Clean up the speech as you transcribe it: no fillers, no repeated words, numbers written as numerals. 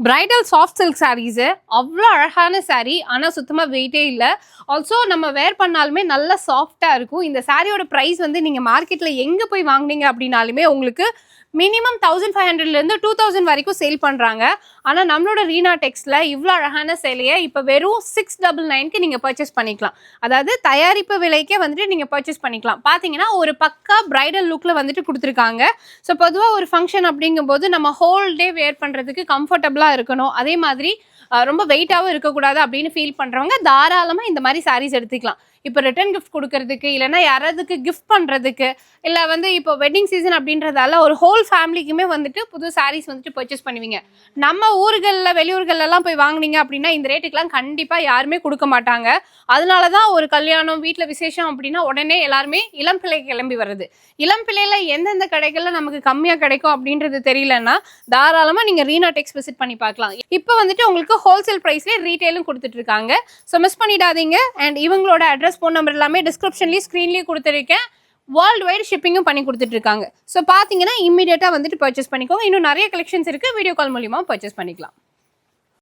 Bridal soft silk sarees அவ்வளோ அழகான சாரீ. ஆனால் சுத்தமாக வெயிட்டே இல்லை. ஆல்சோ நம்ம வேர் பண்ணாலுமே நல்லா சாஃப்டாக இருக்கும். இந்த சாரியோட ப்ரைஸ் வந்து நீங்கள் மார்க்கெட்டில் எங்கே போய் வாங்கினீங்க அப்படின்னாலுமே உங்களுக்கு மினிமம் 1500லேருந்து 2000 வரைக்கும் சேல் பண்ணுறாங்க. ஆனால் நம்மளோட ரீனா டெக்ஸில் இவ்வளோ அழகான சேலையை இப்போ வெறும் 699க்கு நீங்கள் பர்ச்சேஸ் பண்ணிக்கலாம். அதாவது தயாரிப்பு விலைக்கே வந்துட்டு நீங்கள் பர்ச்சேஸ் பண்ணிக்கலாம். பார்த்தீங்கன்னா ஒரு பக்கா பிரைடல் லுக்கில் வந்துட்டு கொடுத்துருக்காங்க. ஸோ பொதுவாக ஒரு ஃபங்க்ஷன் அப்படிங்கும்போது நம்ம ஹோல் டே வேர் பண்ணுறதுக்கு கம்ஃபர்டபுளாக இருக்கணும், அதே மாதிரி ரொம்ப வெயிட்டாகவும் இருக்கக்கூடாது அப்படின்னு ஃபீல் பண்ணுறவங்க தாராளமாக இந்த மாதிரி சாரீஸ் எடுத்துக்கலாம். இப்போ ரிட்டர்ன் கிஃப்ட் கொடுக்கறதுக்கு, இல்லைனா யாராவதுக்கு கிஃப்ட் பண்ணுறதுக்கு, இல்லை வந்து இப்போ வெட்டிங் சீசன் அப்படின்றதால ஒரு ஹோல் ஃபேமிலிக்குமே வந்துட்டு புது சாரீஸ் வந்துட்டு பர்ச்சேஸ் பண்ணுவீங்க. நம்ம ஊர்களில் வெளியூர்களெல்லாம் போய் வாங்கினீங்க அப்படின்னா இந்த ரேட்டுக்கெலாம் கண்டிப்பாக யாருமே கொடுக்க மாட்டாங்க. அதனால தான் ஒரு கல்யாணம் வீட்டில் விசேஷம் அப்படின்னா உடனே எல்லாருமே இளம் பிள்ளை கிளம்பி வர்றது. இளம் பிள்ளையில் எந்தெந்த கடைகளில் நமக்கு கம்மியாக கிடைக்கும் அப்படின்றது தெரியலன்னா தாராளமாக நீங்கள் ரீனா டெக்ஸ் விசிட் பண்ணி பார்க்கலாம். இப்போ வந்துட்டு உங்களுக்கு ஹோல்சேல் ப்ரைஸ்லேயே ரீட்டெயிலும் கொடுத்துட்ருக்காங்க. ஸோ மிஸ் பண்ணிடாதீங்க. அண்ட் இவங்களோட அட்ரஸ், ஃபோன் நம்பர் எல்லாமே டிஸ்கிரிப்ஷன்லேயும் ஸ்க்ரீன்லேயும் கொடுத்துருக்கேன். வேர்ல்டு வைடு ஷிப்பிங்கும் பண்ணி கொடுத்துட்ருக்காங்க. ஸோ பார்த்தீங்கன்னா இம்மீடியட்டாக வந்துட்டு பர்ச்சேஸ் பண்ணிக்கோங்க. இன்னும் நிறைய கலெக்ஷன்ஸ் இருக்குது, வீடியோ கால் மூலியமாக பர்ச்சேஸ் பண்ணிக்கலாம்.